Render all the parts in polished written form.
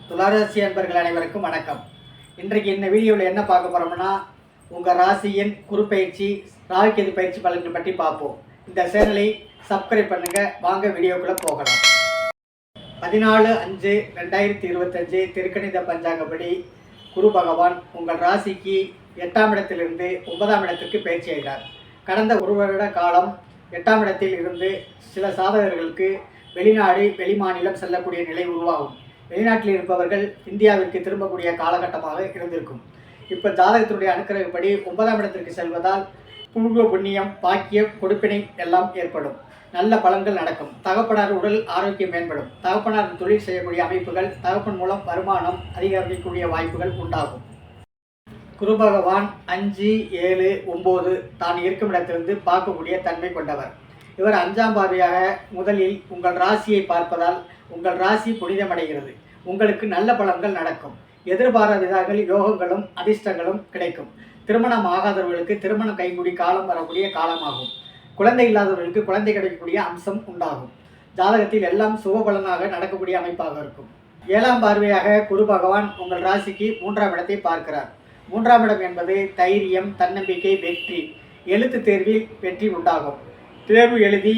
துளாராசி அன்பர்கள் அனைவருக்கும் வணக்கம். இன்றைக்கு இந்த வீடியோவில் என்ன பார்க்க போகிறோம்னா, உங்கள் ராசியின் குறுப்பெயர்ச்சி ராகுகேது பயிற்சி பலன்கள் பற்றி பார்ப்போம். இந்த சேனலை சப்ஸ்கிரைப் பண்ணுங்கள். வாங்க வீடியோக்குள்ளே போகலாம். 14/5/2025 திருக்கணித பஞ்சாங்கப்படி குரு பகவான் உங்கள் ராசிக்கு 8ஆம் இடத்திலிருந்து 9ஆம் இடத்திற்கு பயிற்சி ஆகிறார். கடந்த ஒரு வருட காலம் 8ஆம் இடத்தில் இருந்து சில சாதகர்களுக்கு வெளிநாடு வெளிமாநிலம் செல்லக்கூடிய நிலை உருவாகும். வெளிநாட்டில் இருப்பவர்கள் இந்தியாவிற்கு திரும்பக்கூடிய காலகட்டமாக இருந்திருக்கும். இப்போ ஜாதகத்தினுடைய அனுக்கிரகப்படி 9ஆம் இடத்திற்கு செல்வதால் பூர்வ புண்ணியம், பாக்கியம், கொடுப்பினை எல்லாம் ஏற்படும். நல்ல பலன்கள் நடக்கும். தகப்பனார் உடல் ஆரோக்கியம் மேம்படும். தகப்பனார் தொழில் செய்யக்கூடிய அமைப்புகள், தகப்பன் மூலம் வருமானம் அதிகரிக்கக்கூடிய வாய்ப்புகள் உண்டாகும். குரு பகவான் 5, 7, 9 தான் இருக்கும் இடத்திலிருந்து பார்க்கக்கூடிய தன்மை கொண்டவர். இவர் 5ஆம் பார்வையாக முதலில் உங்கள் ராசியை பார்ப்பதால் உங்கள் ராசி புனிதமடைகிறது. உங்களுக்கு நல்ல பலன்கள் நடக்கும். எதிர்பாராத விதங்கள், யோகங்களும் அதிர்ஷ்டங்களும் கிடைக்கும். திருமணம் ஆகாதவர்களுக்கு திருமணம் கைகூடி காலம் வரக்கூடிய காலமாகும். குழந்தை இல்லாதவர்களுக்கு குழந்தை கிடைக்கக்கூடிய அம்சம் உண்டாகும். ஜாதகத்தில் எல்லாம் சுபபலனாக நடக்கக்கூடிய அமைப்பாக இருக்கும். 7ஆம் பார்வையாக குரு பகவான் உங்கள் ராசிக்கு 3ஆம் இடத்தை பார்க்கிறார். 3ஆம் இடம் என்பது தைரியம், தன்னம்பிக்கை, வெற்றி. எழுத்து தேர்வில் வெற்றி உண்டாகும். தேர்வு எழுதி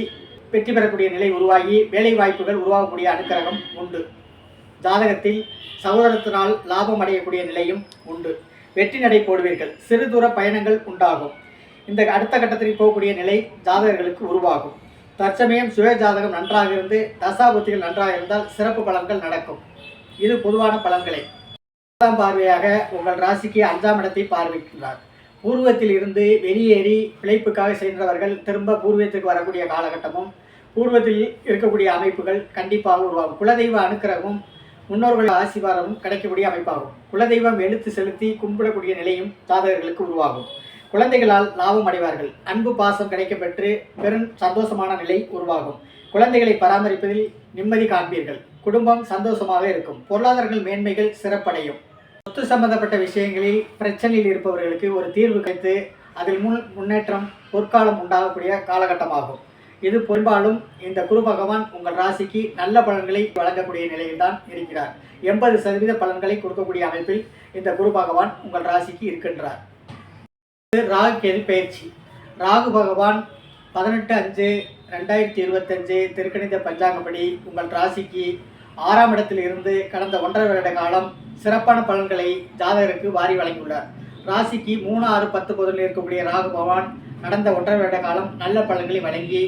வெற்றி பெறக்கூடிய நிலை உருவாகி வேலை வாய்ப்புகள் உருவாகக்கூடிய அனுக்கிரகம் உண்டு. ஜாதகத்தில் சகோதரத்தினால் லாபம் அடையக்கூடிய நிலையும் உண்டு. வெற்றி நடை போடுவீர்கள். சிறு தூர பயணங்கள் உண்டாகும். இந்த அடுத்த கட்டத்தில் போகக்கூடிய நிலை ஜாதகர்களுக்கு உருவாகும். தற்சமயம் சுய ஜாதகம் நன்றாக இருந்து தசாபுத்திகள் நன்றாக இருந்தால் சிறப்பு பலன்கள் நடக்கும். இது பொதுவான பலன்களை. 9ஆம் பார்வையாக உங்கள் ராசிக்கு 5ஆம் இடத்தை பார்வைக்கிறார். பூர்வத்தில் இருந்து வெளியேறி பிழைப்புக்காக சென்றவர்கள் திரும்ப பூர்வத்துக்கு வரக்கூடிய காலகட்டமும், பூர்வத்தில் இருக்கக்கூடிய அமைப்புகள் கண்டிப்பாக உருவாகும். குலதெய்வ அனுக்கிரகமும் முன்னோர்கள் ஆசீர்வாதமும் கிடைக்கக்கூடிய அமைப்பாகும். குலதெய்வம் எழுத்து செலுத்தி கும்பிடக்கூடிய நிலையும் ஜாதகர்களுக்கு உருவாகும். குழந்தைகளால் லாபம் அடைவார்கள். அன்பு பாசம் கிடைக்கப்பெற்று பெரும் சந்தோஷமான நிலை உருவாகும். குழந்தைகளை பராமரிப்பதில் நிம்மதி காண்பீர்கள். குடும்பம் சந்தோஷமாக இருக்கும். பொருளாதாரங்கள் மேன்மைகள் சிறப்படையும். சொத்து சம்பந்தப்பட்ட விஷயங்களில் பிரச்சனையில் இருப்பவர்களுக்கு ஒரு தீர்வு கிடைத்து அதில் முன்னேற்றம் பொற்காலம் உண்டாகக்கூடிய காலகட்டமாகும். இது பெரும்பாலும் இந்த குரு பகவான் உங்கள் ராசிக்கு நல்ல பலன்களை வழங்கக்கூடிய நிலையில் தான் இருக்கிறார். 80% பலன்களை கொடுக்கக்கூடிய அமைப்பில் இந்த குரு பகவான் உங்கள் ராசிக்கு இருக்கின்றார். ராகுகேது பயிற்சி. ராகு பகவான் 18/5/2025 திருக்கணித பஞ்சாங்கப்படி உங்கள் ராசிக்கு 6ஆம் இடத்தில் இருந்து கடந்த 1.5 வருட காலம் சிறப்பான பலன்களை ஜாதகருக்கு வாரி வழங்கியுள்ளார். ராசிக்கு 3, 6, 10 பொதுவில் இருக்கக்கூடிய ராகு பகவான் கடந்த 1.5 வருட காலம் நல்ல பலன்களை வழங்கி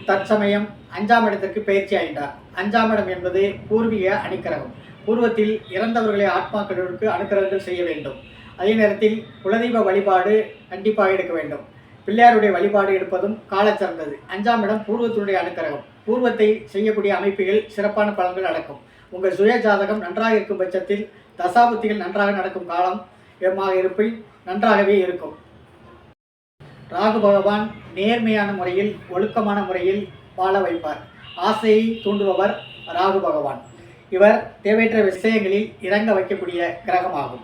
தற்சமயம் 5ஆம் இடத்திற்கு பயிற்சி ஆகின்றார். 5ஆம் இடம் என்பது பூர்வீக அனுக்கிரகம். பூர்வத்தில் இறந்தவர்களை ஆத்மாக்களுக்கு அனுக்கிரகங்கள் செய்ய வேண்டும். அதே நேரத்தில் குலதெய்வ வழிபாடு கண்டிப்பாக எடுக்க வேண்டும். பிள்ளையாருடைய வழிபாடு எடுப்பதும் கால சிறந்தது. 5ஆம் இடம் பூர்வத்தினுடைய அனுக்கிரகம். பூர்வத்தை செய்யக்கூடிய அமைப்புகள் சிறப்பான பலன்கள் நடக்கும். உங்கள் சுய ஜாதகம் நன்றாக இருக்கும் பட்சத்தில் தசாபுத்திகள் நன்றாக நடக்கும் காலம் இருப்பின் நன்றாகவே இருக்கும். ராகு பகவான் நேர்மையான முறையில், ஒழுக்கமான முறையில் வாழ வைப்பார். ஆசையை தூண்டுபவர் ராகு பகவான். இவர் தேவையற்ற விஷயங்களில் இறங்க வைக்கக்கூடிய கிரகமாகும்.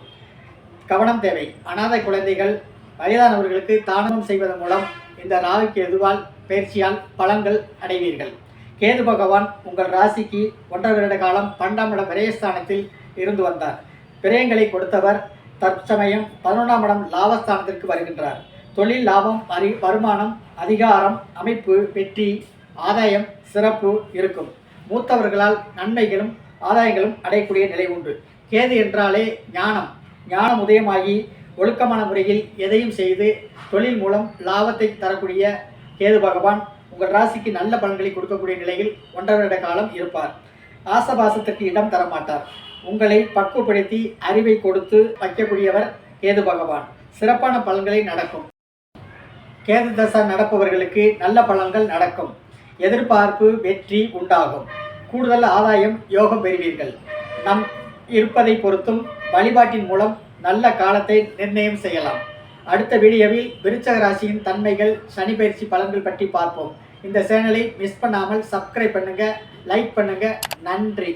கவனம் தேவை. அனாதை குழந்தைகள், வயதானவர்களுக்கு தானம் செய்வதன் மூலம் இந்த ராகுகேதுவால் பயிற்சியால் பலன்கள் அடைவீர்கள். கேது பகவான் உங்கள் ராசிக்கு 1.5 வருட காலம் 12ஆம் இடம் விரயஸ்தானத்தில் இருந்து வந்தார். விரயங்களை கொடுத்தவர் தற்சமயம் 11ஆம் இடம் லாபஸ்தானத்திற்கு வருகின்றார். தொழில் லாபம், வருமானம், அதிகாரம், அமைப்பு, வெற்றி, ஆதாயம், சிறப்பு இருக்கும். மூத்தவர்களால் நன்மைகளும் ஆதாயங்களும் அடையக்கூடிய நிலை உண்டு. கேது என்றாலே ஞானம் உதயமாகி ஒழுக்கமான முறையில் எதையும் செய்து தொழில் மூலம் லாபத்தை தரக்கூடிய கேது பகவான் உங்கள் ராசிக்கு நல்ல பலன்களை கொடுக்கக்கூடிய நிலையில் 1.5 வருட காலம் இருப்பார். ஆசபாசத்திற்கு இடம் தரமாட்டார். உங்களை பக்குவப்படுத்தி அறிவை கொடுத்து வைக்கக்கூடியவர் கேது பகவான். சிறப்பான பலன்களை நடக்கும். கேது தசை நடப்பவர்களுக்கு நல்ல பலன்கள் நடக்கும். எதிர்பார்ப்பு வெற்றி உண்டாகும். கூடுதல் ஆதாயம், யோகம் பெறுவீர்கள். நம் இருப்பதை பொறுத்தும் வழிபாட்டின் மூலம் நல்ல காலத்தை நிர்ணயம் செய்யலாம். அடுத்த வீடியோவில் விருச்சக ராசியின் தன்மைகள், சனி பயிற்சி பலன்கள் பற்றி பார்ப்போம். இந்த சேனலை மிஸ் பண்ணாமல் சப்ஸ்கிரைப் பண்ணுங்க, லைக் பண்ணுங்க. நன்றி.